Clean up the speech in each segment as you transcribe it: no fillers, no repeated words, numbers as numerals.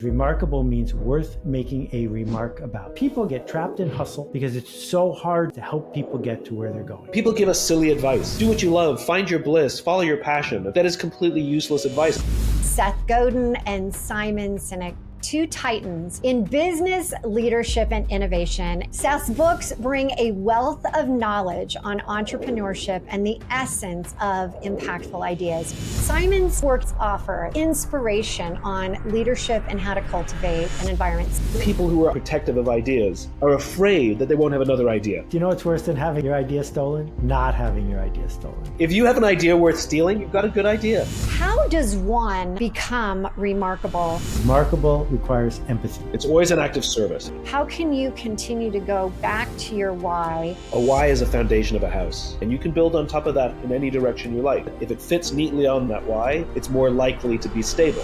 Remarkable means worth making a remark about. People get trapped in hustle because it's so hard to help people get to where they're going. People give us silly advice. Do what you love, find your bliss, follow your passion. That is completely useless advice. Seth Godin and Simon Sinek, two titans in business, leadership, and innovation. Seth's books bring a wealth of knowledge on entrepreneurship and the essence of impactful ideas. Simon's works offer inspiration on leadership and how to cultivate an environment. People who are protective of ideas are afraid that they won't have another idea. Do you know what's worse than having your idea stolen? Not having your idea stolen. If you have an idea worth stealing, you've got a good idea. How does one become remarkable? Remarkable requires empathy. It's always an act of service. How can you continue to go back to your why? A why is a foundation of a house, and you can build on top of that in any direction you like. If it fits neatly on that why, it's more likely to be stable.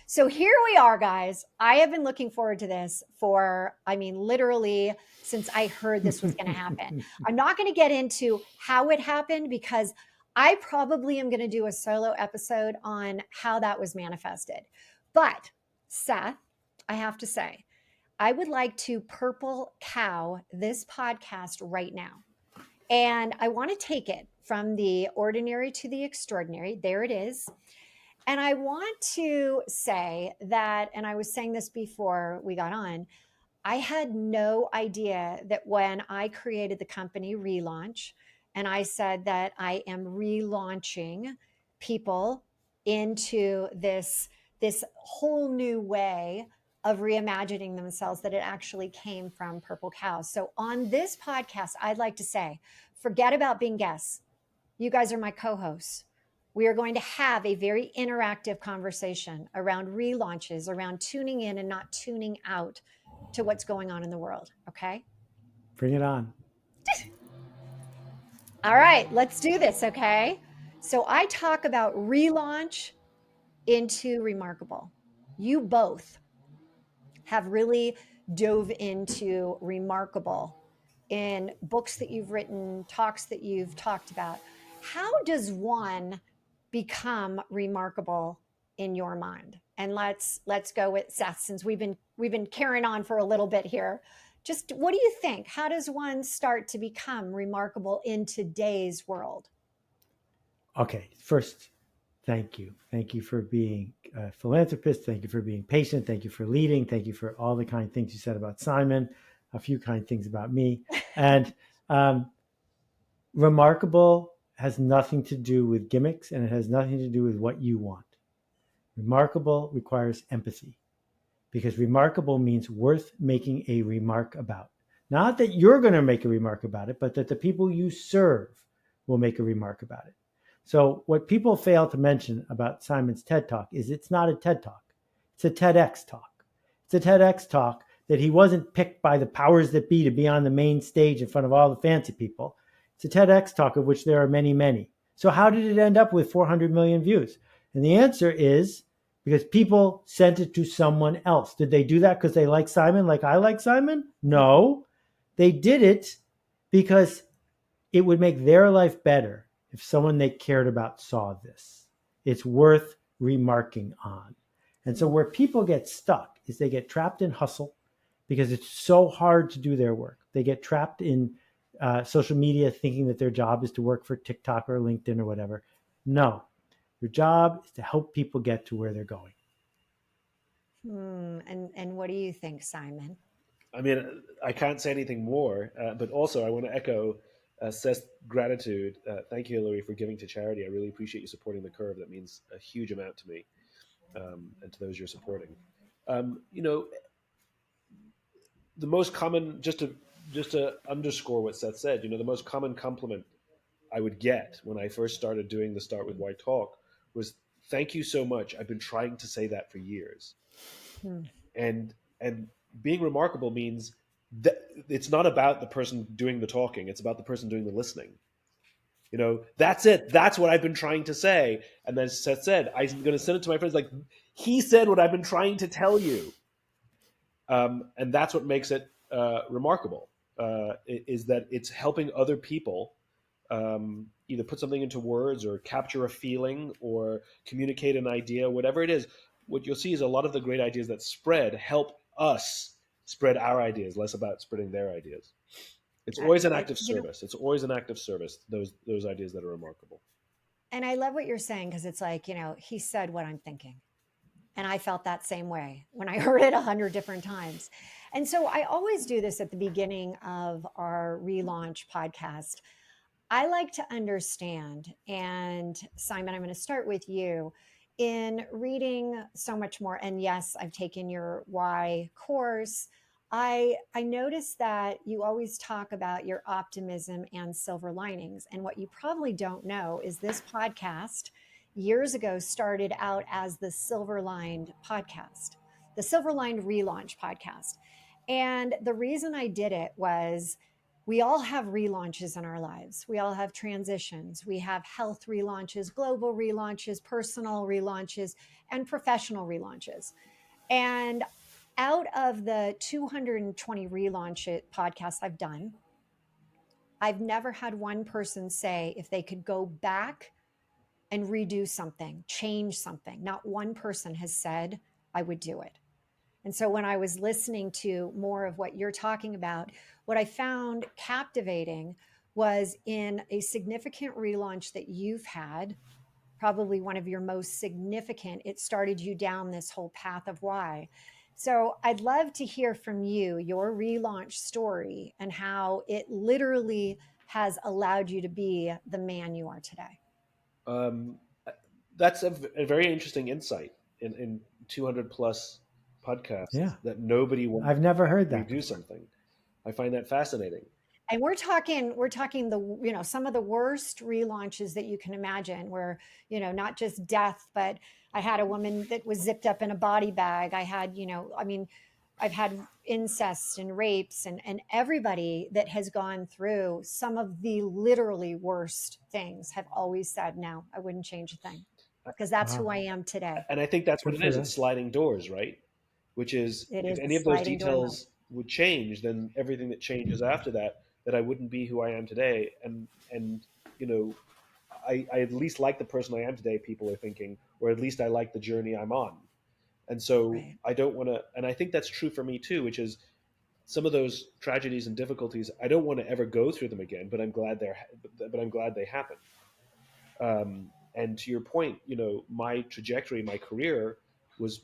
So here we are, guys. I have been looking forward to this for, literally since I heard this was going to happen. I'm not going to get into how it happened because I probably am going to do a solo episode on how that was manifested. But Seth, I have to say, I would like to purple cow this podcast right now. And I want to take it from the ordinary to the extraordinary. There it is. And I want to say that, and I was saying this before we got on, I had no idea that when I created the company Relaunch, and I said that I am relaunching people into this whole new way of reimagining themselves, that it actually came from Purple Cow. So on this podcast, I'd like to say, forget about being guests. You guys are my co-hosts. We are going to have a very interactive conversation around relaunches, around tuning in and not tuning out to what's going on in the world. Okay? Bring it on. All right, let's do this. Okay. So I talk about relaunch into remarkable. You both have really dove into remarkable in books that you've written, talks that you've talked about. How does one become remarkable in your mind? And let's go with Seth, since we've been carrying on for a little bit here. Just what do you think? How does one start to become remarkable in today's world? Okay, first, thank you. Thank you for being a philanthropist. Thank you for being patient. Thank you for leading. Thank you for all the kind things you said about Simon, a few kind things about me. And remarkable has nothing to do with gimmicks, and it has nothing to do with what you want. Remarkable requires empathy, because remarkable means worth making a remark about. Not that you're going to make a remark about it, but that the people you serve will make a remark about it. So what people fail to mention about Simon's TED Talk is it's not a TED Talk. It's a TEDx talk. It's a TEDx talk that he wasn't picked by the powers that be to be on the main stage in front of all the fancy people. It's a TEDx talk of which there are many, many. So how did it end up with 400 million views? And the answer is because people sent it to someone else. Did they do that because they like Simon like I like Simon? No. They did it because it would make their life better if someone they cared about saw this. It's worth remarking on. And so where people get stuck is they get trapped in hustle because it's so hard to do their work. They get trapped in social media thinking that their job is to work for TikTok or LinkedIn or whatever. No, your job is to help people get to where they're going. And what do you think, Simon? I mean, I can't say anything more, but also I want to echo Seth's gratitude. Thank you, Hilary, for giving to charity. I really appreciate you supporting the curve. That means a huge amount to me and to those you're supporting. The most common, just to underscore what Seth said, the most common compliment I would get when I first started doing the Start With Why talk was, "Thank you so much. I've been trying to say that for years." And being remarkable means that it's not about the person doing the talking. It's about the person doing the listening. That's it. That's what I've been trying to say. And then Seth said, I'm going to send it to my friends. Like, he said what I've been trying to tell you. And that's what makes it remarkable, is that it's helping other people either put something into words or capture a feeling or communicate an idea, whatever it is. what you'll see is a lot of the great ideas that spread help us spread our ideas, less about spreading their ideas. It's always an act of service. It's always an act of service. Those ideas that are remarkable. And I love what you're saying, because it's like, he said what I'm thinking. And I felt that same way when I heard it 100 different times. And so I always do this at the beginning of our relaunch podcast. I like to understand, and Simon, I'm going to start with you. In reading so much more, and yes, I've taken your why course. I noticed that you always talk about your optimism and silver linings. And what you probably don't know is this podcast years ago started out as the Silver Lined podcast, the Silver Lined Relaunch podcast. And the reason I did it was, we all have relaunches in our lives. We all have transitions. We have health relaunches, global relaunches, personal relaunches, and professional relaunches. And out of the 220 relaunch podcasts I've done, I've never had one person say if they could go back and redo something, change something. Not one person has said, I would do it. And so when I was listening to more of what you're talking about, what I found captivating was, in a significant relaunch that you've had, probably one of your most significant, it started you down this whole path of why. So I'd love to hear from you, your relaunch story, and how it literally has allowed you to be the man you are today. Um, that's a very interesting insight in 200 plus podcasts Yeah. that nobody wants I've never heard to that redo before. something. I find that fascinating. And we're talking the, some of the worst relaunches that you can imagine, where, not just death, but I had a woman that was zipped up in a body bag. I had, I've had incest and rapes, and everybody that has gone through some of the literally worst things have always said, no, I wouldn't change a thing, because that's who Wow. I am today. And I think that's what Good it for is. It's them. sliding doors, right? Which is, It if is a any of those sliding door moment. details would change, then everything that changes after that, that I wouldn't be who I am today. And you know, I at least like the person I am today, people are thinking, or at least I like the journey I'm on. And so Right. I don't want to, and I think that's true for me too, which is some of those tragedies and difficulties, I don't want to ever go through them again, but I'm glad they happened. And to your point, my trajectory, my career was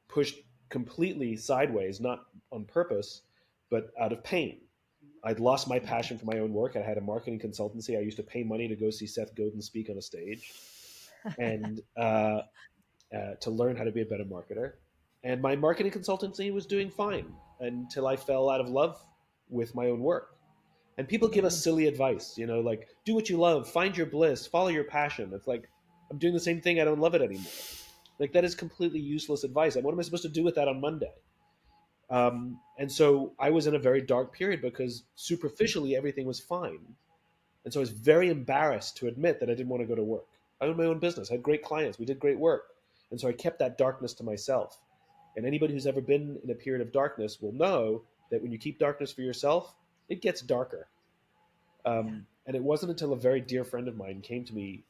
pushed completely sideways, not on purpose, but out of pain. I'd lost my Yeah. passion for my own work. I had a marketing consultancy. I used to pay money to go see Seth Godin speak on a stage, and to learn how to be a better marketer. And my marketing consultancy was doing fine until I fell out of love with my own work. And people give us Mm, silly advice, like do what you love, find your bliss, follow your passion. It's like, I'm doing the same thing. I don't love it anymore. Like, that is completely useless advice. And what am I supposed to do with that on Monday? And so I was in a very dark period because superficially everything was fine. And so I was very embarrassed to admit that I didn't want to go to work. I owned my own business, I had great clients, we did great work. And so I kept that darkness to myself. And anybody who's ever been in a period of darkness will know that when you keep darkness for yourself, it gets darker. yeah. And it wasn't until a very dear friend of mine came to me,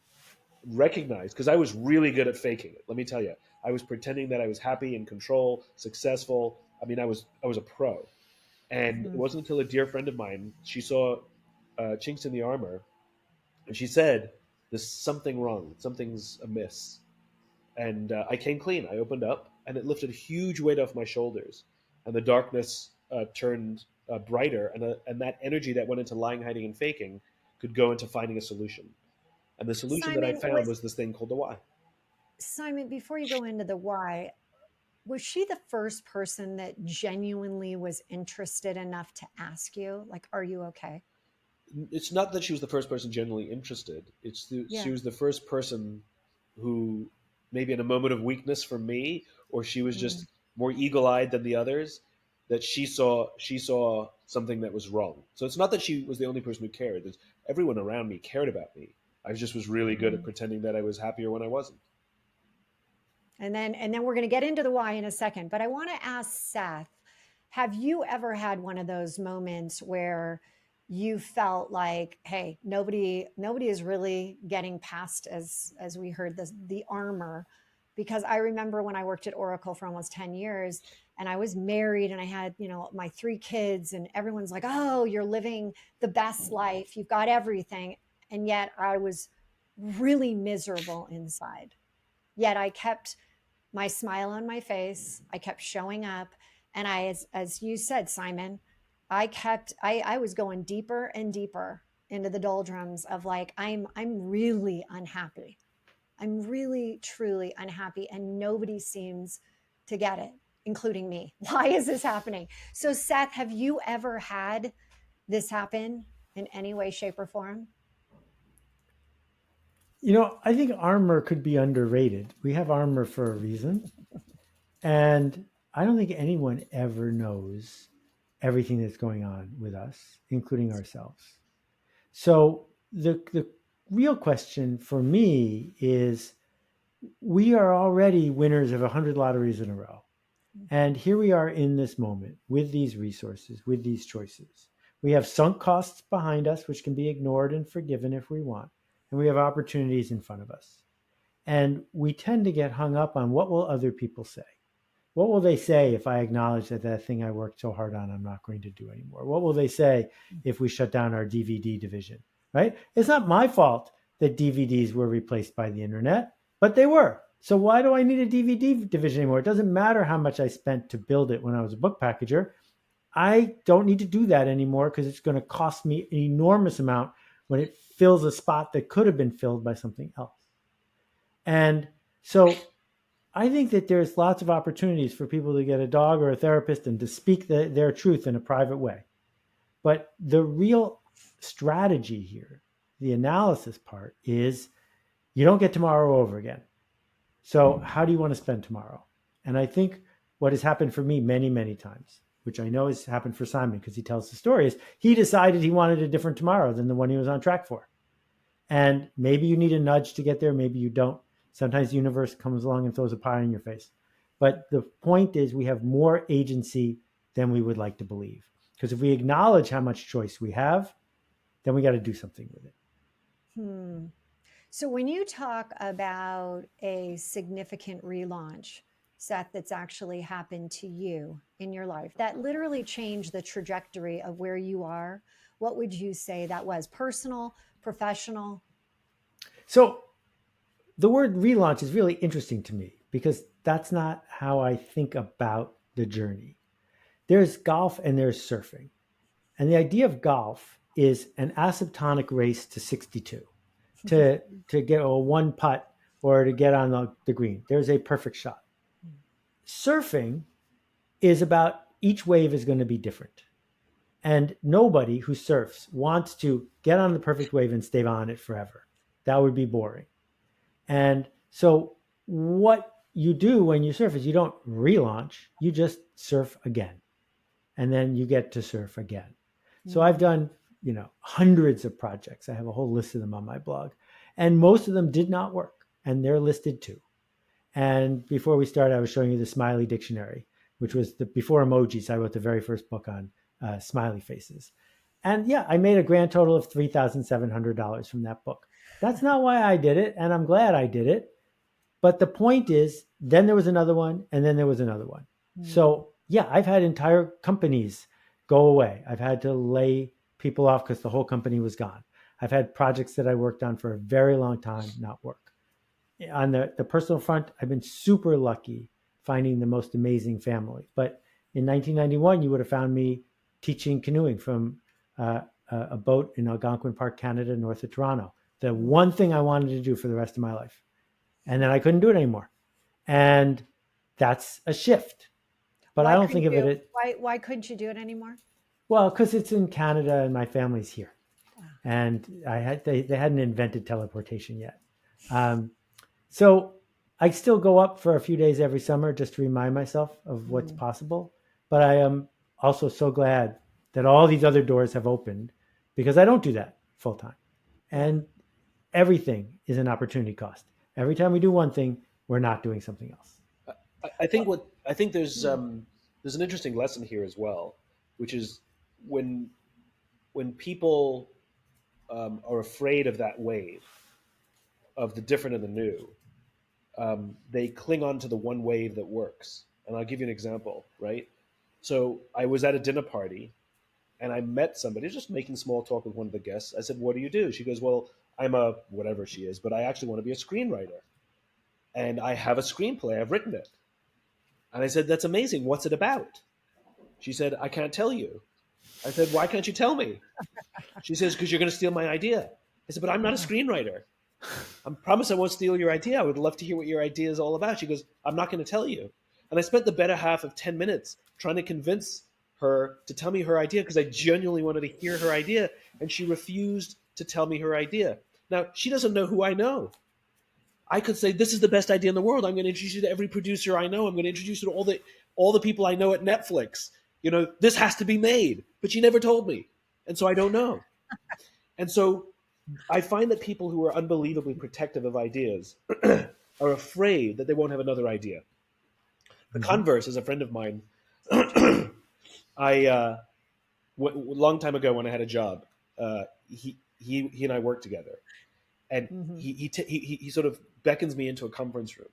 recognized, because I was really good at faking it. Let me tell you, I was pretending that I was happy, in control, successful. I mean, I was a pro. And it Mhm. wasn't until a dear friend of mine, she saw chinks in the armor, and she said, "There's something wrong. Something's amiss." And I came clean. I opened up, and it lifted a huge weight off my shoulders, and the darkness turned brighter, and that energy that went into lying, hiding, and faking could go into finding a solution. And the solution that I Simon found was was this thing called the why. Simon, before you go into the why, was she the first person that genuinely was interested enough to ask you, like, are you okay? It's not that she was the first person genuinely interested. She Yeah. was the first person who, maybe in a moment of weakness for me, or she was Mm. just more eagle-eyed than the others, that she saw something that was wrong. So it's not that she was the only person who cared. Everyone around me cared about me. I just was really good at Mm. pretending that I was happier when I wasn't. And then we're going to get into the why in a second, but I want to ask Seth, have you ever had one of those moments where you felt like, hey, nobody is really getting past, as we heard, the armor, because I remember when I worked at Oracle for almost 10 years and I was married and I had, my 3 kids, and everyone's like, "Oh, you're living the best life. You've got everything." And yet I was really miserable inside. Yet I kept my smile on my face. I kept showing up. And as you said, Simon, I was going deeper and deeper into the doldrums of like, I'm really unhappy. I'm really, truly unhappy, and nobody seems to get it, including me. Why is this happening? So, Seth, have you ever had this happen in any way, shape, or form? I think armor could be underrated. We have armor for a reason. And I don't think anyone ever knows everything that's going on with us, including ourselves. So the real question for me is, we are already winners of 100 lotteries in a row. And here we are in this moment with these resources, with these choices. We have sunk costs behind us, which can be ignored and forgiven if we want. And we have opportunities in front of us. And we tend to get hung up on, what will other people say? What will they say if I acknowledge that thing I worked so hard on, I'm not going to do anymore? What will they say if we shut down our DVD division, right? It's not my fault that DVDs were replaced by the internet, but they were. So why do I need a DVD division anymore? It doesn't matter how much I spent to build it when I was a book packager. I don't need to do that anymore because it's going to cost me an enormous amount when it fills a spot that could have been filled by something else. And so I think that there's lots of opportunities for people to get a dog or a therapist and to speak their truth in a private way. But the real strategy here, the analysis part, is you don't get tomorrow over again. So how do you want to spend tomorrow? And I think what has happened for me many, many times, which I know has happened for Simon because he tells the story, is he decided he wanted a different tomorrow than the one he was on track for. And maybe you need a nudge to get there. Maybe you don't. Sometimes the universe comes along and throws a pie in your face. But the point is, we have more agency than we would like to believe. Because if we acknowledge how much choice we have, then we got to do something with it. So, when you talk about a significant relaunch, Seth, that's actually happened to you in your life, that literally changed the trajectory of where you are, what would you say that was? Personal, professional? So the word relaunch is really interesting to me because that's not how I think about the journey. There's golf and there's surfing. And the idea of golf is an asymptotic race to 62 to get a one putt or to get on the green. There's a perfect shot. Surfing is about each wave is going to be different. And nobody who surfs wants to get on the perfect wave and stay on it forever. That would be boring. And so what you do when you surf is you don't relaunch, you just surf again. And then you get to surf again. So I've done, hundreds of projects. I have a whole list of them on my blog. And most of them did not work. And they're listed too. And before we started, I was showing you the Smiley Dictionary, which was before emojis. I wrote the very first book on smiley faces. And yeah, I made a grand total of $3,700 from that book. That's not why I did it. And I'm glad I did it. But the point is, then there was another one, and then there was another one. So yeah, I've had entire companies go away. I've had to lay people off because the whole company was gone. I've had projects that I worked on for a very long time not work. On the personal front, I've been super lucky finding the most amazing family. But in 1991, you would have found me teaching canoeing from a boat in Algonquin Park, Canada, north of Toronto. The one thing I wanted to do for the rest of my life. And then I couldn't do it anymore. And that's a shift. But I don't think of it. Why couldn't you do it anymore? Well, because it's in Canada and my family's here. Wow. And they hadn't invented teleportation yet. So I still go up for a few days every summer just to remind myself of what's possible. But I am also so glad that all these other doors have opened because I don't do that full time. And everything is an opportunity cost. Every time we do one thing, we're not doing something else. I think there's an interesting lesson here as well, which is when people are afraid of that wave of the different and the new, they cling on to the one wave that works. And I'll give you an example, right? So I was at a dinner party and I met somebody just making small talk with one of the guests. I said, "What do you do?" She goes, "Well, I'm a whatever she is, but I actually want to be a screenwriter. And I have a screenplay. I've written it." And I said, "That's amazing. What's it about?" She said, "I can't tell you." I said, "Why can't you tell me?" She says, "Because you're going to steal my idea." I said, "But I'm not a screenwriter. I promise I won't steal your idea. I would love to hear what your idea is all about." She goes, "I'm not going to tell you." And I spent the better half of 10 minutes trying to convince her to tell me her idea because I genuinely wanted to hear her idea. And she refused to tell me her idea. Now, she doesn't know who I know. I could say, "This is the best idea in the world. I'm going to introduce you to every producer I know. I'm going to introduce you to all the people I know at Netflix. This has to be made." But she never told me. And so I don't know. And so I find that people who are unbelievably protective of ideas are afraid that they won't have another idea. The converse is a friend of mine. A long time ago when I had a job, he and I worked together, and Mhm. he sort of beckons me into a conference room.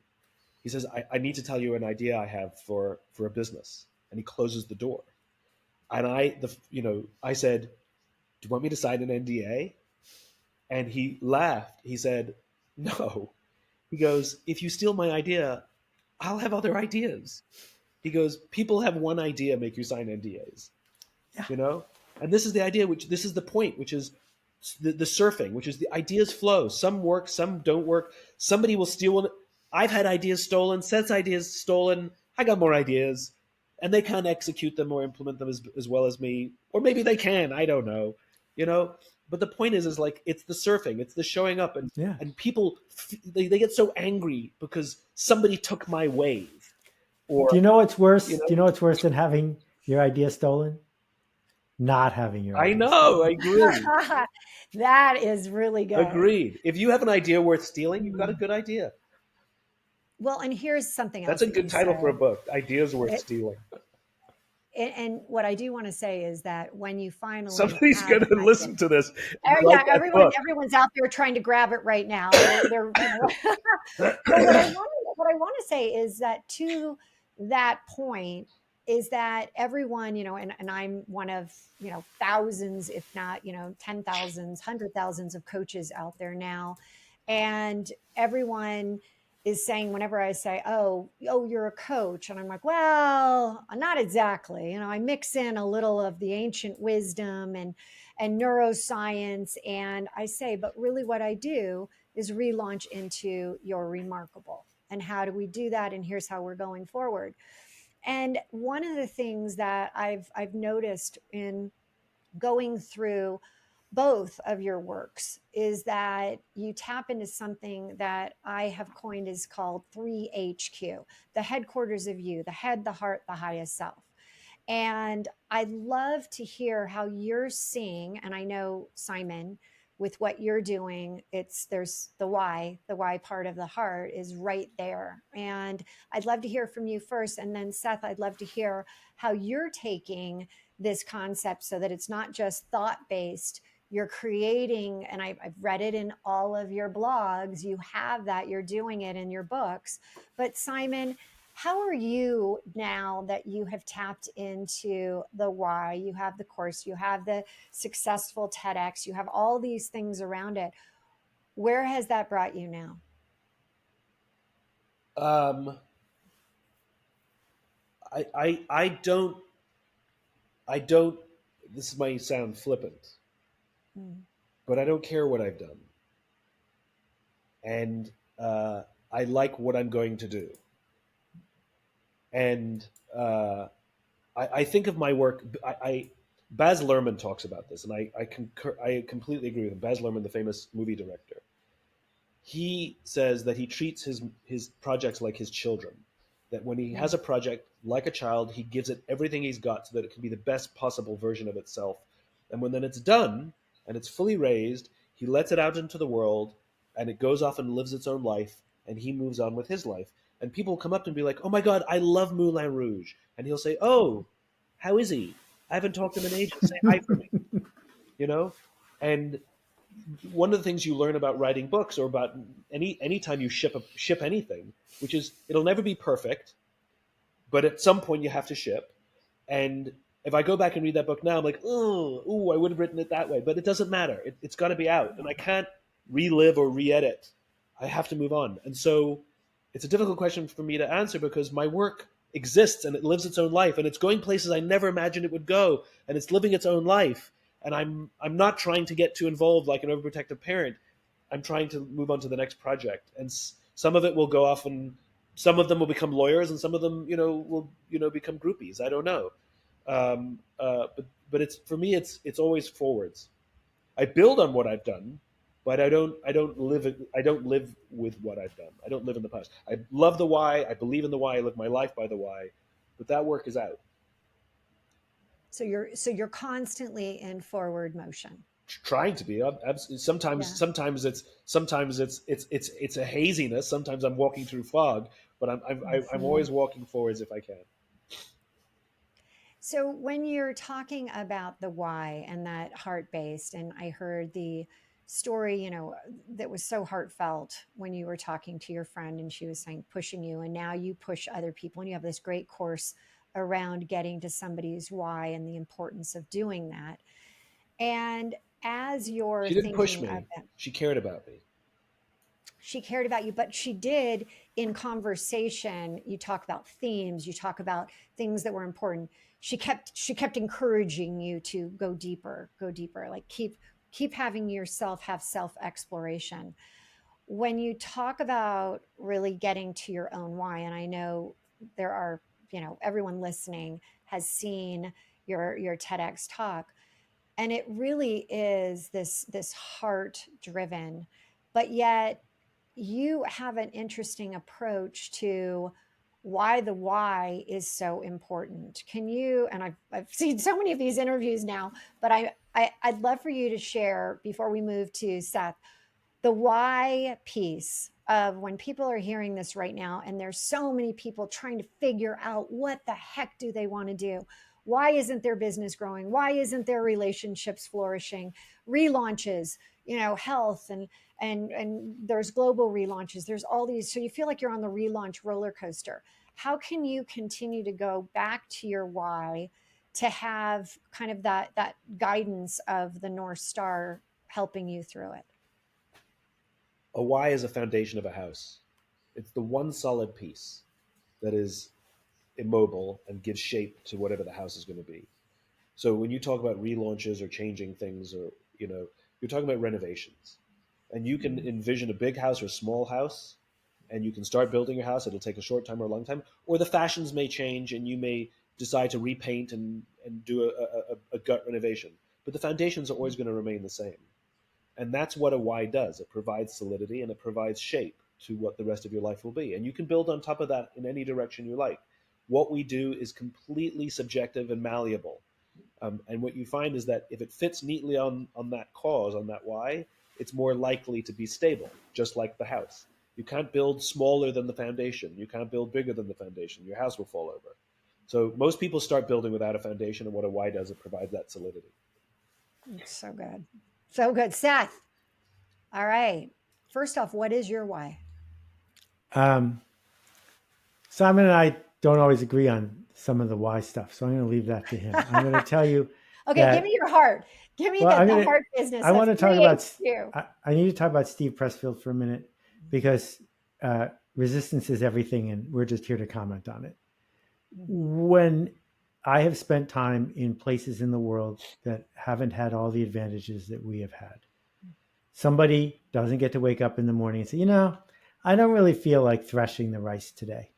He says, I need to tell you an idea I have for a business," and he closes the door. And I said, "Do you want me to sign an NDA?" And he laughed. He said, "No." He goes, "If you steal my idea, I'll have other ideas." He goes, "People have one idea make you sign NDAs, Yeah. you know? And this is the idea, this is the point, which is the surfing, which is the ideas flow. Some work, some don't work. Somebody will steal one. I've had ideas stolen, Seth's ideas stolen. I got more ideas. And they can't execute them or implement them as well as me. Or maybe they can, I don't know. You know? But the point is like, it's the surfing, it's the showing up. And, Yeah. and people, they get so angry because somebody took my wave. Do Or, you know what's you worse? Do know, you know what's worse than having your idea stolen? Not having your I idea know, I stolen. agree. That is really good. Agreed. If you have an idea worth stealing, you've got a Mhm. good idea. Well, and here's something That's else a that good you title for a said. book. Ideas worth It, stealing. and what I do want to say is that when you finally Somebody's have going to an idea, listen to this and write yeah, that book. everyone's out there trying to grab it right now. But what I want to say is that to that point is that everyone, and I'm one of, thousands, if not, 10,000s, 100,000s of coaches out there now. And everyone is saying, whenever I say, oh, you're a coach. And I'm like, well, not exactly. I mix in a little of the ancient wisdom and neuroscience. And I say, but really what I do is relaunch into your remarkable. And how do we do that? And here's how we're going forward. And one of the things that I've noticed in going through both of your works is that you tap into something that I have coined is called 3HQ, the headquarters of you, the head, the heart, the highest self. And I'd love to hear how you're seeing, and I know Simon, with what you're doing, there's the why part of the heart is right there. And I'd love to hear from you first. And then Seth, I'd love to hear how you're taking this concept so that it's not just thought based. You're creating, and I've read it in all of your blogs. You have that, you're doing it in your books. But Simon, how are you now that you have tapped into the why? You have the course, you have the successful TEDx, you have all these things around it. Where has that brought you now? Um, I don't, this might sound flippant, Mm. but I don't care what I've done. And I like what I'm going to do. And I think of my work, Baz Luhrmann talks about this, and I completely agree with him. Baz Luhrmann, the famous movie director, he says that he treats his projects like his children. That when he has Mm. a project like a child, he gives it everything he's got so that it can be the best possible version of itself. And when then it's done and it's fully raised, he lets it out into the world, and it goes off and lives its own life, and he moves on with his life. And people come up to him and be like, "Oh my God, I love Moulin Rouge," and he'll say, "Oh, how is he? I haven't talked to him in ages. Say hi for me." You know, and one of the things you learn about writing books, or about anytime you ship anything, which is it'll never be perfect, but at some point you have to ship. And if I go back and read that book now, I'm like, I would have written it that way. But it doesn't matter. It's got to be out. And I can't relive or re-edit. I have to move on. And so it's a difficult question for me to answer, because my work exists and it lives its own life. And it's going places I never imagined it would go. And it's living its own life. And I'm not trying to get too involved like an overprotective parent. I'm trying to move on to the next project. And some of it will go off, and some of them will become lawyers, and some of them, will, become groupies. I don't know. But it's, for me, it's always forwards. I build on what I've done, but I don't live with what I've done. I don't live in the past. I love the why. I believe in the why. I live my life by the why, but that work is out. So you're constantly in forward motion. Trying to be. Sometimes Yeah. it's a haziness. Sometimes I'm walking through fog, but I'm always walking forwards if I can. So when you're talking about the why and that heart-based, and I heard the story, that was so heartfelt when you were talking to your friend and she was saying pushing you, and now you push other people, and you have this great course around getting to somebody's why and the importance of doing that. And as you're She didn't push thinking me. about, She cared about me. she cared about you, but she did in conversation. You talk about themes, you talk about things that were important. She kept encouraging you to go deeper, like keep having yourself have self exploration. When you talk about really getting to your own why, and I know there are, everyone listening has seen your TEDx talk, and it really is this heart driven, but yet you have an interesting approach to why the why is so important. Can you, and I've seen so many of these interviews now, but I'd love for you to share before we move to Seth, the why piece of when people are hearing this right now, and there's so many people trying to figure out what the heck do they want to do. Why isn't their business growing? Why isn't their relationships flourishing? Relaunches, health, and there's global relaunches. There's all these. So you feel like you're on the relaunch roller coaster. How can you continue to go back to your why to have kind of that guidance of the North Star helping you through it? A why is a foundation of a house. It's the one solid piece that is immobile and gives shape to whatever the house is going to be. So when you talk about relaunches or changing things, or you're talking about renovations, and you can envision a big house or a small house, and you can start building your house. It'll take a short time or a long time, or the fashions may change, and you may decide to repaint and do a gut renovation. But the foundations are always going to remain the same. And that's what a why does. It provides solidity and it provides shape to what the rest of your life will be. And you can build on top of that in any direction you like. What we do is completely subjective and malleable. And what you find is that if it fits neatly on that cause, on that why, it's more likely to be stable, just like the house. You can't build smaller than the foundation. You can't build bigger than the foundation. Your house will fall over. So most people start building without a foundation, and what a why does, it provides that solidity. So good. So good. Seth. All right. First off, what is your why? Simon and I don't always agree on some of the why stuff, so I'm going to leave that to him. I'm going to tell you. Okay, give me your heart. Give me the heart business. I want to talk about. You. I need to talk about Steve Pressfield for a minute, because resistance is everything, and we're just here to comment on it. When I have spent time in places in the world that haven't had all the advantages that we have had, somebody doesn't get to wake up in the morning and say, I don't really feel like threshing the rice today.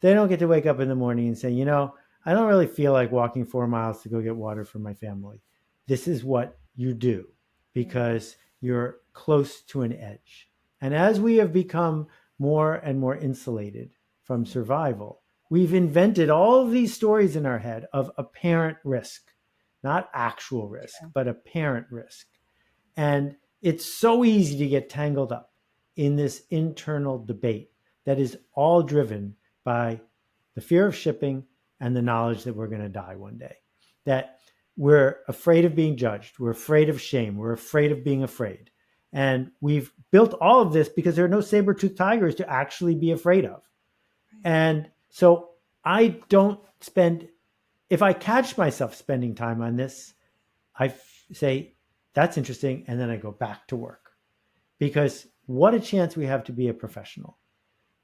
They don't get to wake up in the morning and say, I don't really feel like walking 4 miles to go get water for my family. This is what you do because you're close to an edge. And as we have become more and more insulated from survival, we've invented all of these stories in our head of apparent risk, not actual risk, but apparent risk. And it's so easy to get tangled up in this internal debate that is all driven by the fear of shipping and the knowledge that we're going to die one day, that we're afraid of being judged. We're afraid of shame. We're afraid of being afraid. And we've built all of this because there are no saber-toothed tigers to actually be afraid of. And so I don't spend, if I catch myself spending time on this, I say, that's interesting. And then I go back to work, because what a chance we have to be a professional.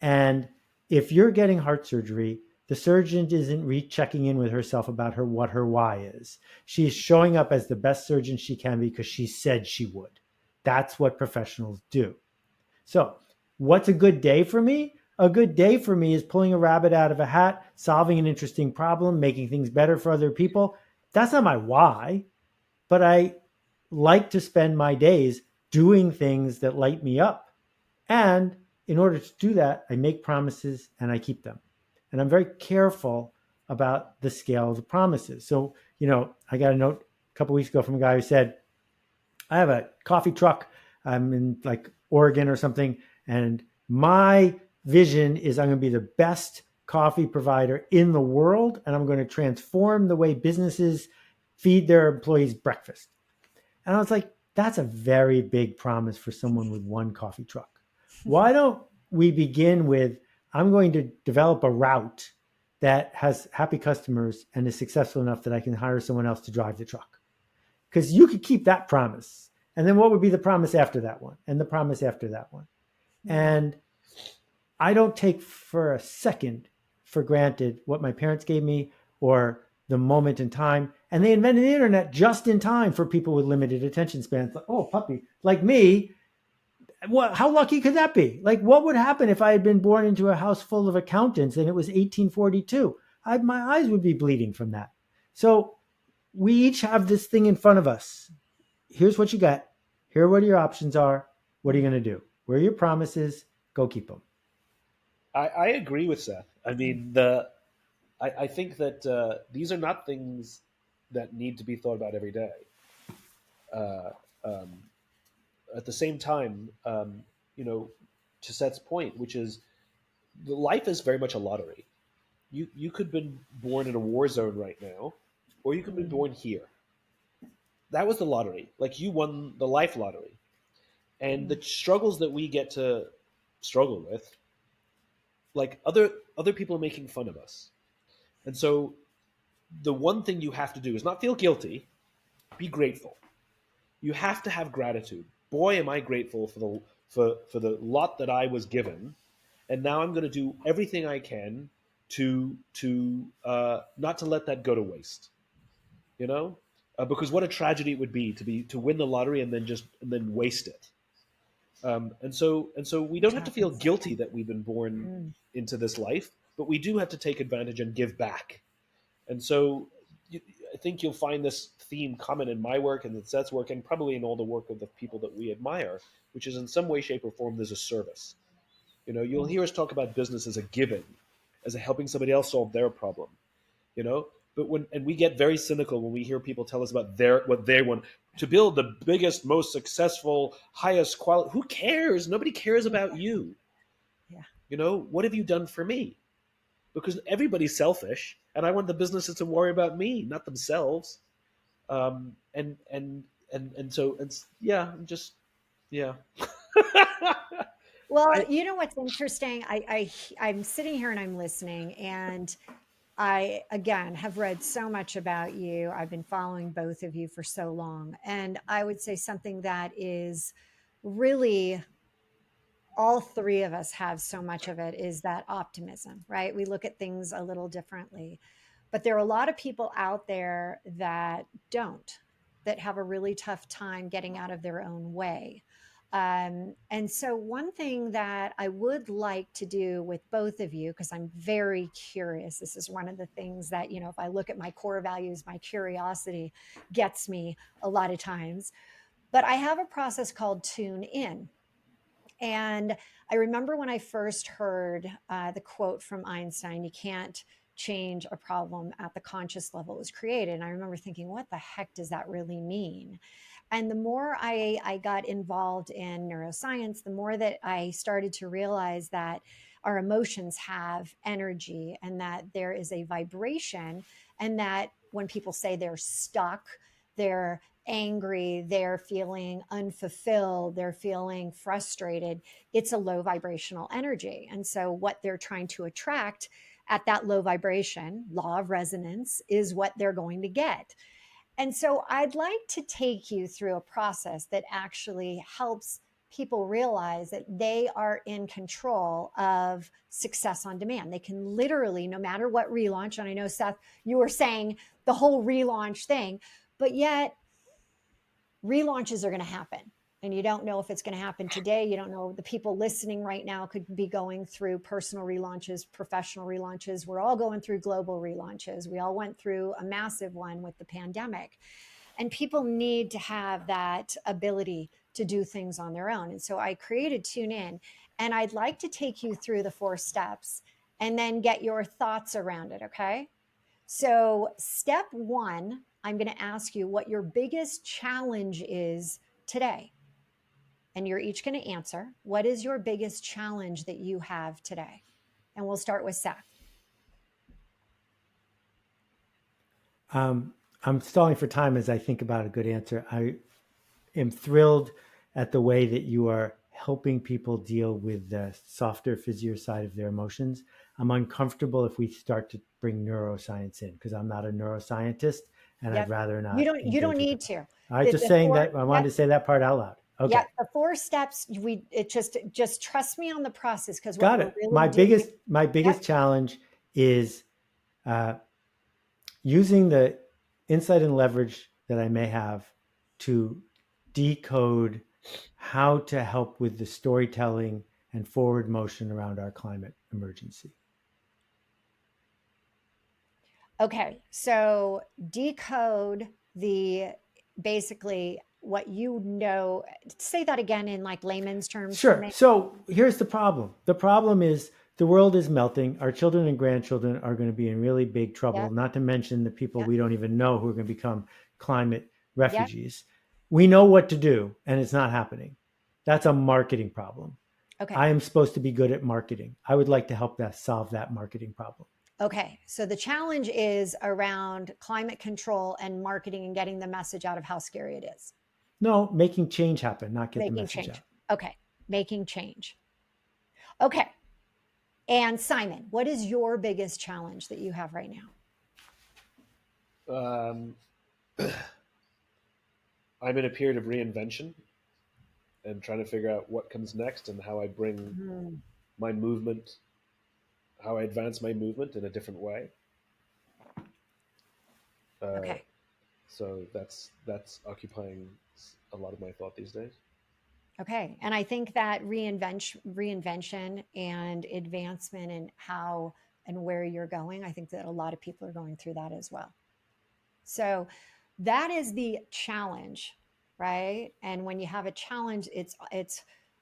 And if you're getting heart surgery, the surgeon isn't checking in with herself about what her why is. She's showing up as the best surgeon she can because she said she would. That's what professionals do. So, what's a good day for me? A good day for me is pulling a rabbit out of a hat, solving an interesting problem, making things better for other people. That's not my why, but I like to spend my days doing things that light me up. And in order to do that, I make promises and I keep them. And I'm very careful about the scale of the promises. So, I got a note a couple of weeks ago from a guy who said, I have a coffee truck. I'm in like Oregon or something. And my vision is I'm going to be the best coffee provider in the world. And I'm going to transform the way businesses feed their employees breakfast. And I was like, that's a very big promise for someone with one coffee truck. Why don't we begin with, I'm going to develop a route that has happy customers and is successful enough that I can hire someone else to drive the truck? Because you could keep that promise. And then what would be the promise after that one? And the promise after that one? And I don't take for a second for granted what my parents gave me or the moment in time. And they invented the internet just in time for people with limited attention spans. Like, oh, puppy, like me. How lucky could that be? Like, what would happen if I had been born into a house full of accountants and it was 1842? My eyes would be bleeding from that. So we each have this thing in front of us. Here's what you got. Here are what your options are. What are you going to do? Where are your promises? Go keep them. I agree with Seth. I mean, I think that these are not things that need to be thought about every day. Uh, um, at the same time, to Seth's point, which is life is very much a lottery. You could have been born in a war zone right now, or you could have been born here. That was the lottery. Like, you won the life lottery, and the struggles that we get to struggle with, like other people are making fun of us, and so the one thing you have to do is not feel guilty, be grateful. You have to have gratitude. Boy, am I grateful for the lot that I was given, and now I'm going to do everything I can to not to let that go to waste. You know, because what a tragedy it would be to win the lottery and then waste it. And so we don't have to feel guilty that we've been born into this life, but we do have to take advantage and give back. And so I think you'll find this theme common in my work and in Seth's work, and probably in all the work of the people that we admire, which is in some way, shape, or form there's a service. You'll hear us talk about business as a giving, as a helping somebody else solve their problem. You know, and we get very cynical when we hear people tell us about what they want to build the biggest, most successful, highest quality. Who cares? Nobody cares about you. Yeah. What have you done for me? Because everybody's selfish, and I want the businesses to worry about me, not themselves. And yeah, I'm just yeah. Well, I, you know what's interesting? I'm sitting here and I'm listening, and I again have read so much about you. I've been following both of you for so long, and I would say something that is really, all three of us have so much of it, is that optimism, right? We look at things a little differently. But there are a lot of people out there that don't, that have a really tough time getting out of their own way. And so, one thing that I would like to do with both of you, because I'm very curious, this is one of the things that, if I look at my core values, my curiosity gets me a lot of times. But I have a process called tune in. And I remember when I first heard the quote from Einstein, you can't change a problem at the conscious level it was created. And I remember thinking, what the heck does that really mean? And the more I got involved in neuroscience, the more that I started to realize that our emotions have energy and that there is a vibration, and that when people say they're stuck, they're angry, they're feeling unfulfilled, they're feeling frustrated, it's a low vibrational energy. And so what they're trying to attract at that low vibration, law of resonance, is what they're going to get. And so I'd like to take you through a process that actually helps people realize that they are in control of success on demand. They can literally, no matter what relaunch, and I know, Seth, you were saying the whole relaunch thing, but yet relaunches are going to happen. And you don't know if it's going to happen today. You don't know. The people listening right now could be going through personal relaunches, professional relaunches. We're all going through global relaunches. We all went through a massive one with the pandemic. And people need to have that ability to do things on their own. And so I created Tune In, and I'd like to take you through the 4 steps and then get your thoughts around it. Okay. So, step 1, I'm going to ask you what your biggest challenge is today. And you're each going to answer, what is your biggest challenge that you have today? And we'll start with Seth. I'm stalling for time as I think about a good answer. I am thrilled at the way that you are helping people deal with the softer, fizzier side of their emotions. I'm uncomfortable if we start to bring neuroscience in because I'm not a neuroscientist and Yep. I'd rather not. You don't need to. I just saying that I wanted to say that part out loud. Okay. Yeah, the 4 steps. It just trust me on the process because got it. My biggest challenge is using the insight and leverage that I may have to decode how to help with the storytelling and forward motion around our climate emergency. Okay, so decode basically what you know. Say that again in like layman's terms. Sure. So here's the problem. The problem is the world is melting. Our children and grandchildren are going to be in really big trouble, not to mention the people we don't even know who are going to become climate refugees. We know what to do, and it's not happening. That's a marketing problem. Okay. I am supposed to be good at marketing. I would like to help solve that marketing problem. Okay. So the challenge is around climate control and marketing and getting the message out of how scary it is. No, making change happen, not get the message out. Okay. Making change. Okay. And Simon, what is your biggest challenge that you have right now? I'm in a period of reinvention and trying to figure out what comes next and how I bring my movement, how I advance my movement in a different way. Okay. So that's occupying a lot of my thought these days. Okay. And I think that reinvention and advancement and how and where you're going, I think that a lot of people are going through that as well. So that is the challenge, right? And when you have a challenge, it's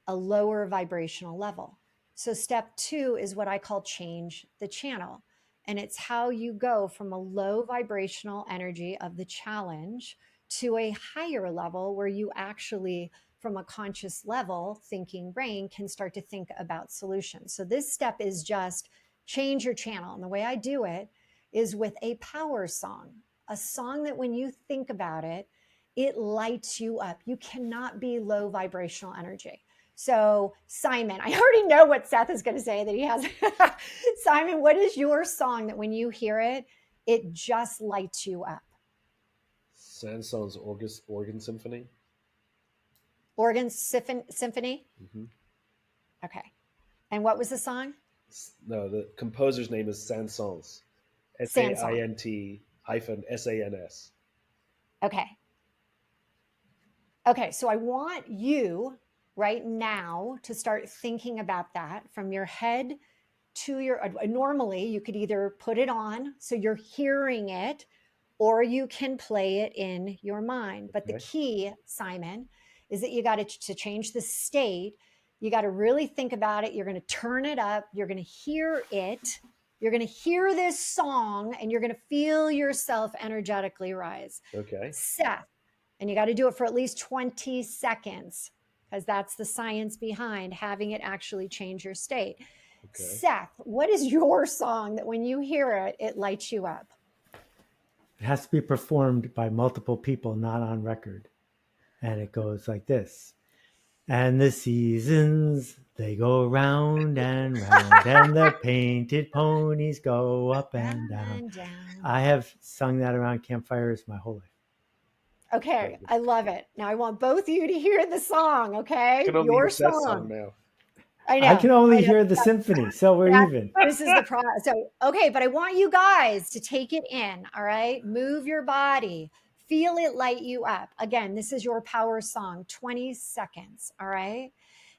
a lower vibrational level. So step 2 is what I call change the channel. And it's how you go from a low vibrational energy of the challenge to a higher level where you actually, from a conscious level, thinking brain, can start to think about solutions. So this step is just change your channel. And the way I do it is with a power song, a song that when you think about it, it lights you up. You cannot be low vibrational energy. So Simon, I already know what Seth is going to say that he has. Simon, what is your song that when you hear it, it just lights you up? Sanson's Organ Symphony. Organ Symphony? Mm-hmm. Okay. And what was the song? No, the composer's name is Sansons. SAINT-SANS. Okay. Okay, so I want you right now to start thinking about that from your head to your, normally you could either put it on so you're hearing it, or you can play it in your mind. But the key, Simon, is that you got to change the state. You got to really think about it. You're going to turn it up. You're going to hear it. You're going to hear this song and you're going to feel yourself energetically rise. Okay. Seth, and you got to do it for at least 20 seconds because that's the science behind having it actually change your state. Okay. Seth, what is your song that when you hear it, it lights you up? It has to be performed by multiple people, not on record. And it goes like this. And the seasons, they go round and round, and the painted ponies go up and down. And down. I have sung that around campfires my whole life. Okay, I love it. Now I want both of you to hear the song, I okay? can only hear Your Seth's song song. now. I I know. can only hear the symphony, so we're even. This is the process. So, okay, but I want you guys to take it in, all right? Move your body. Feel it light you up. Again, this is your power song, 20 seconds, all right?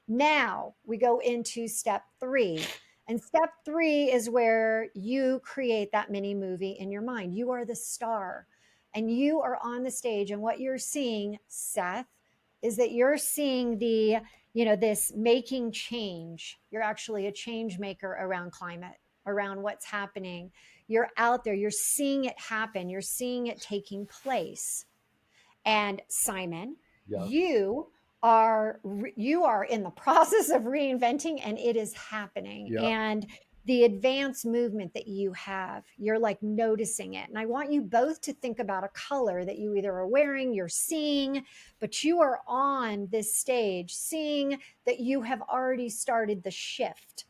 Now we go into step 3. And step 3 is where you create that mini movie in your mind. You are the star and you are on the stage. And what you're seeing, Seth, is that you're seeing this making change. You're actually a change maker around climate, around what's happening. You're out there, you're seeing it happen, you're seeing it taking place. And Simon, Yeah. you are in the process of reinventing and it is happening. Yeah. And the advanced movement that you have, you're like noticing it. And I want you both to think about a color that you either are wearing, you're seeing, but you are on this stage seeing that you have already started the shift.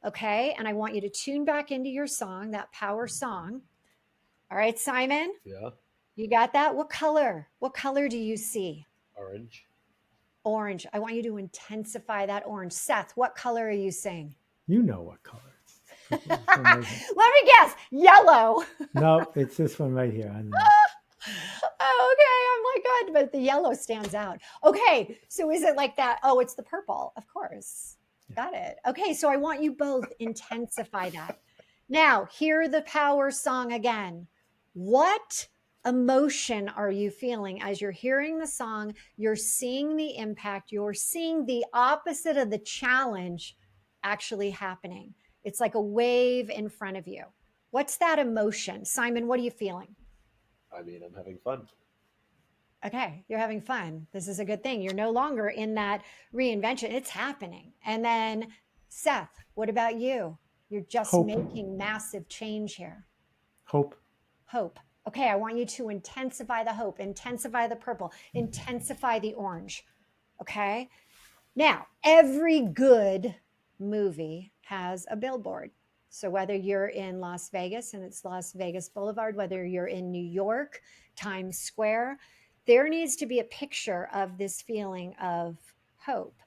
Okay. And I want you to tune back into your song, that power song. All right, Simon. Yeah. You got that? What color? What color do you see? Orange. Orange. I want you to intensify that orange. Seth, what color are you seeing? You know what color. Let me guess. Yellow. No, it's this one right here. I know. Oh, okay. Oh my God. But the yellow stands out. Okay. So is it like that? Oh, it's the purple. Of course. Got it. Okay. So I want you both intensify that. Now, hear the power song again. What emotion are you feeling as you're hearing the song? You're seeing the impact. You're seeing the opposite of the challenge actually happening. It's like a wave in front of you. What's that emotion? Simon, what are you feeling? I mean, I'm having fun. Okay, you're having fun. This is a good thing. You're no longer in that reinvention. It's happening. And then, Seth, what about you? You're just Hope. making massive change here. Hope. Hope. Okay, I want you to intensify the hope, intensify the purple, intensify the orange. Okay. Now, every good movie has a billboard. So whether you're in Las Vegas and it's Las Vegas Boulevard, whether you're in New York, Times Square, there needs to be a picture of this feeling of hope,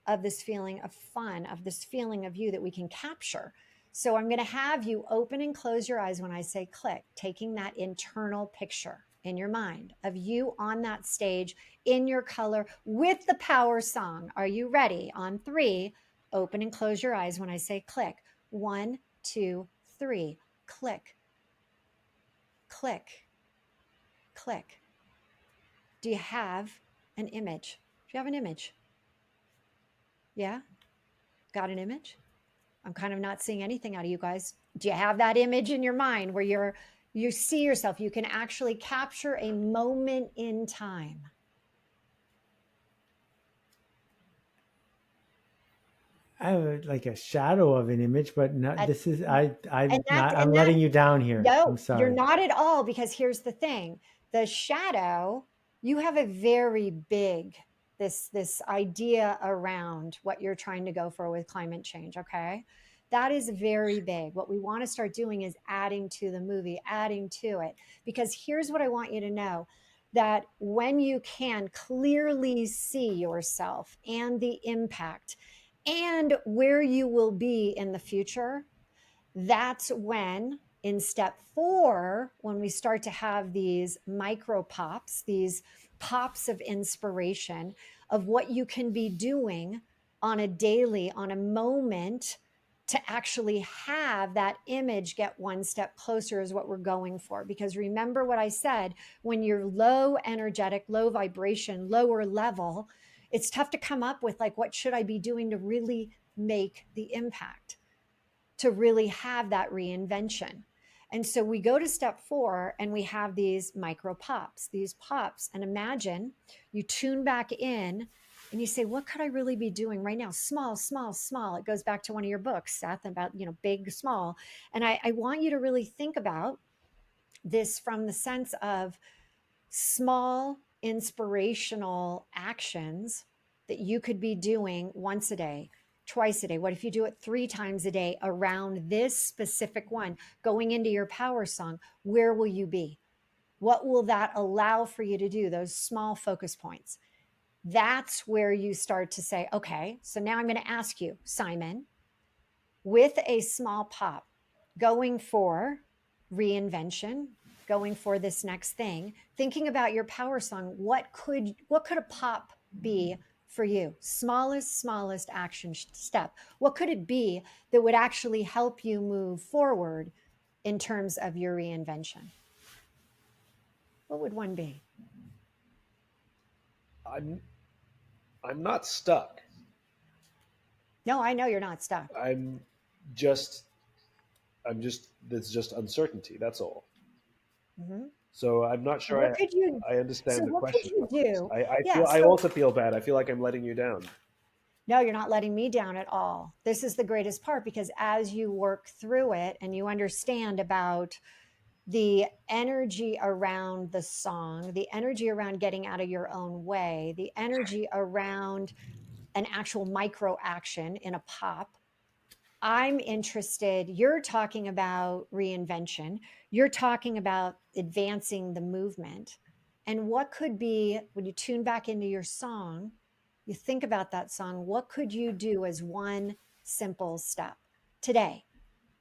of this feeling of fun, of this feeling of you that we can capture. So I'm going to have you open and close your eyes when I say click, taking that internal picture in your mind of you on that stage in your color with the power song. Are you ready? On 3, open and close your eyes when I say click. 1, 2, 3. Click, click, click. Do you have an image? Do you have an image? Yeah? Got an image? I'm kind of not seeing anything out of you guys. Do you have that image in your mind where you see yourself, you can actually capture a moment in time? I have like a shadow of an image, but not. At- This is and that I'm and that letting you down here. No, I'm you're sorry. not at all, because here's the thing. The shadow, you have a very big this idea around what you're trying to go for with climate change, okay? That is very big. What we want to start doing is adding to the movie, adding to it. Because here's what I want you to know, that when you can clearly see yourself and the impact and where you will be in the future, that's when in step 4, when we start to have these micro pops, these pops of inspiration of what you can be doing on a daily, on a moment, to actually have that image get one step closer is what we're going for. Because remember what I said, when you're low energetic, low vibration, lower level, it's tough to come up with like, what should I be doing to really make the impact, to really have that reinvention. And so we go to step 4 and we have these micro pops, these pops. And imagine you tune back in and you say, what could I really be doing right now? Small, small, small. It goes back to one of your books, Seth, about, big, small. And I want you to really think about this from the sense of small inspirational actions that you could be doing once a day, twice a day. What if you do it 3 times a day around this specific one? Going into your power song, where will you be? What will that allow for you to do? Those small focus points. That's where you start to say, okay, so now I'm going to ask you, Simon, with a small pop, going for reinvention, going for this next thing, thinking about your power song, what could a pop be for you? Smallest action step. What could it be that would actually help you move forward in terms of your reinvention? What would one be? I'm I'm not stuck. No, I know you're not stuck. I'm just I'm just There's just uncertainty. That's all. Mm-hmm. So I'm not sure What could you I so understand the what could question you properly. do? Feel Yeah, I so also feel bad. I feel like I'm letting you down. no, you're not letting me down at all. This is the greatest part because as you work through it and you understand about the energy around the song, the energy around getting out of your own way, the energy around an actual micro action in a pop, I'm interested. You're talking about reinvention. You're talking about advancing the movement. And what could be, when you tune back into your song, you think about that song, what could you do as one simple step today?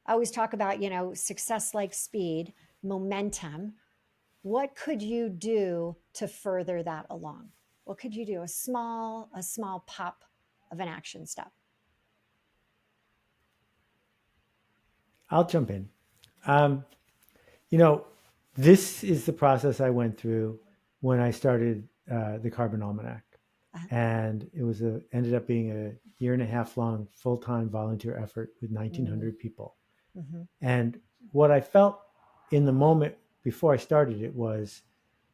I always talk about, success like speed, momentum. What could you do to further that along? What could you do? A small pop of an action step. I'll jump in. Um, you know, this is the process I went through when I started the Carbon Almanac, Uh-huh. and it was ended up being a year and a half long full time volunteer effort with 1,900 people. Mm-hmm. And what I felt in the moment before I started it was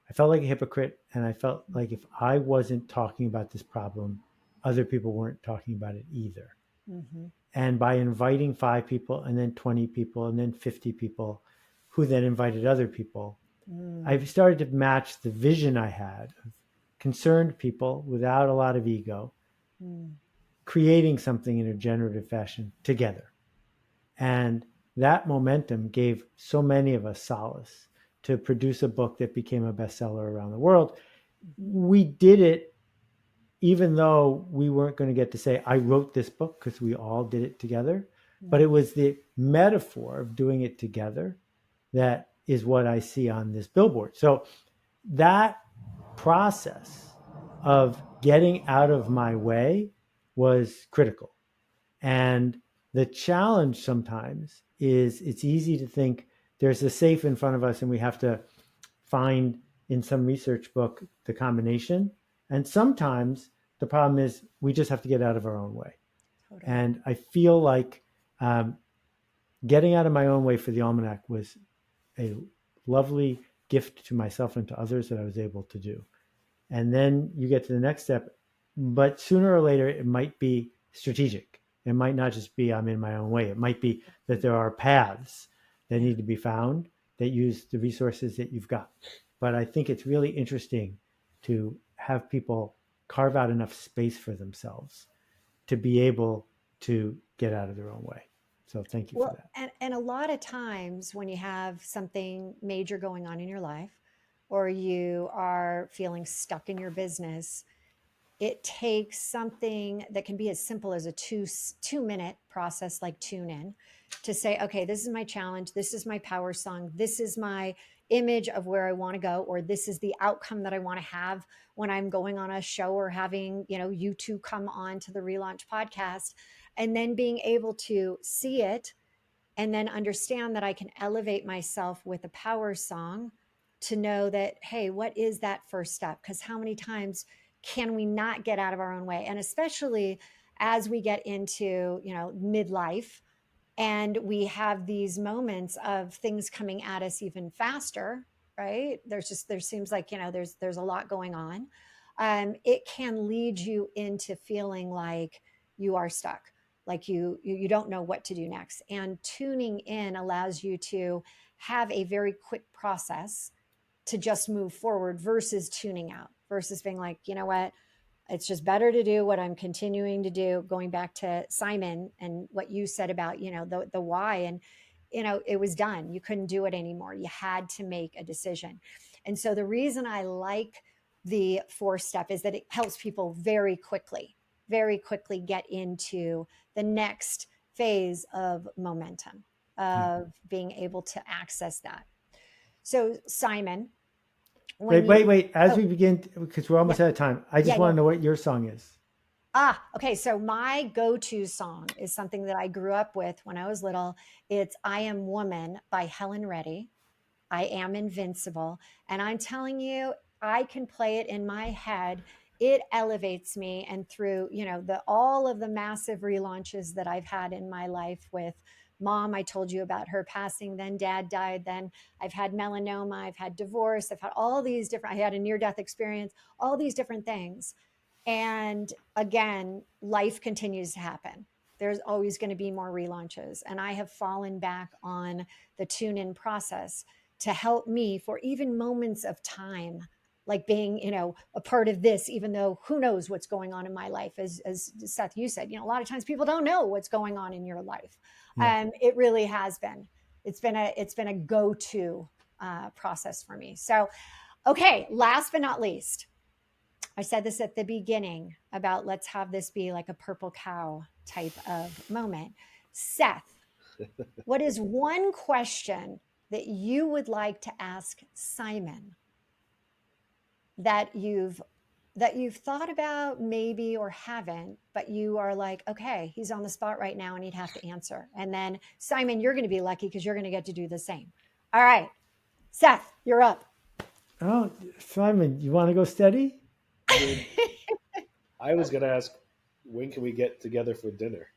I felt like a hypocrite, and I felt like if I wasn't talking about this problem, other people weren't talking about it either. Mm-hmm. And by inviting 5 people and then 20 people and then 50 people, who then invited other people, Mm, I've started to match the vision I had of concerned people without a lot of ego, mm, creating something in a generative fashion together. And that momentum gave so many of us solace to produce a book that became a bestseller around the world. mhm, We did it even though we weren't going to get to say, I wrote this book, because we all did it together. But it mm, was the metaphor of doing it together that is what I see on this billboard. So that process of getting out of my way was critical. And the challenge sometimes is it's easy to think there's a safe in front of us and we have to find in some research book the combination. And sometimes the problem is we just have to get out of our own way. totally. And I feel like um, getting out of my own way for the almanac was a lovely gift to myself and to others that I was able to do. And then you get to the next step, but sooner or later it might be strategic. It might not just be I'm in my own way. It might be that there are paths that Yeah. need to be found that use the resources that you've got. But I think it's really interesting to have people carve out enough space for themselves to be able to get out of their own way. So thank you for Well, that. and a lot of times when you have something major going on in your life, or you are feeling stuck in your business, it takes something that can be as simple as a 2 minute process like tune in to say, okay, this is my challenge, this is my power song, this is my image of where I want to go, or this is the outcome that I want to have when I'm going on a show or having, you two come on to the Relaunch podcast, and then being able to see it and then understand that I can elevate myself with a power song to know that, hey, what is that first step? Because how many times can we not get out of our own way? And especially as we get into, midlife, and we have these moments of things coming at us even faster, right? There seems like, there's a lot going on. It can lead you into feeling like you are stuck, like you don't know what to do next. And tuning in allows you to have a very quick process to just move forward versus tuning out, versus being like, you know what, it's just better to do what I'm continuing to do. Going back to Simon and what you said about, the why, and, it was done. You couldn't do it anymore. You had to make a decision. And so the reason I like the 4-step is that it helps people very quickly get into the next phase of momentum, of being able to access that. So Simon, Wait. As oh, we begin, because we're yeah, almost out of time, I just yeah, want yeah. to know what your song is. Okay. So my go-to song is something that I grew up with when I was little. It's I Am Woman by Helen Reddy. I am invincible. And I'm telling you, I can play it in my head. It elevates me. And through, all of the massive relaunches that I've had in my life with mom, I told you about her passing, then dad died, then I've had melanoma, I've had divorce, I've had all these different, I had a near-death experience, all these different things. And again, life continues to happen. There's always going to be more relaunches. And I have fallen back on the tune in process to help me for even moments of time, like being, a part of this, even though who knows what's going on in my life. As Seth, you said, a lot of times people don't know what's going on in your life. Yeah. It really has been. It's been a go-to process for me. So, okay, last but not least, I said this at the beginning about let's have this be like a purple cow type of moment. Seth, what is one question that you would like to ask Simon that you've thought about maybe or haven't, but you are like, okay, he's on the spot right now and he'd have to answer. And then Simon, you're going to be lucky because you're going to get to do the same. All right, Seth, you're up. Oh, Simon, you want to go steady? I mean, I was going to ask, when can we get together for dinner?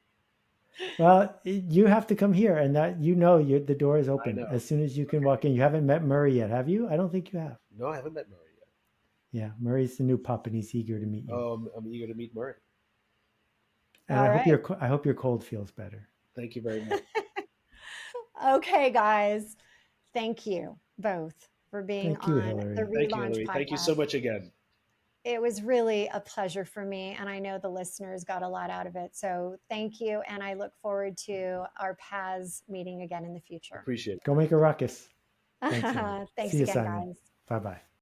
Well, you have to come here, and that the door is I open know. as soon as you can Okay. walk in. You haven't met Murray yet, have you? I don't think you have. No, I haven't met Murray yet. Yeah, Murray's the new pup, and he's eager to meet you. I'm eager to meet Murray. And All right. I hope your cold feels better. Thank you very much. Okay, guys. Thank you both for being Thank you, on the Hilary. Thank you, Relaunch Hilary. Thank you so podcast. much again. It was really a pleasure for me, and I know the listeners got a lot out of it. So thank you, and I look forward to our paths meeting again in the future. Appreciate it. Go make a ruckus. Thanks, Hilary. See Thanks you, again, Simon. guys. Bye bye.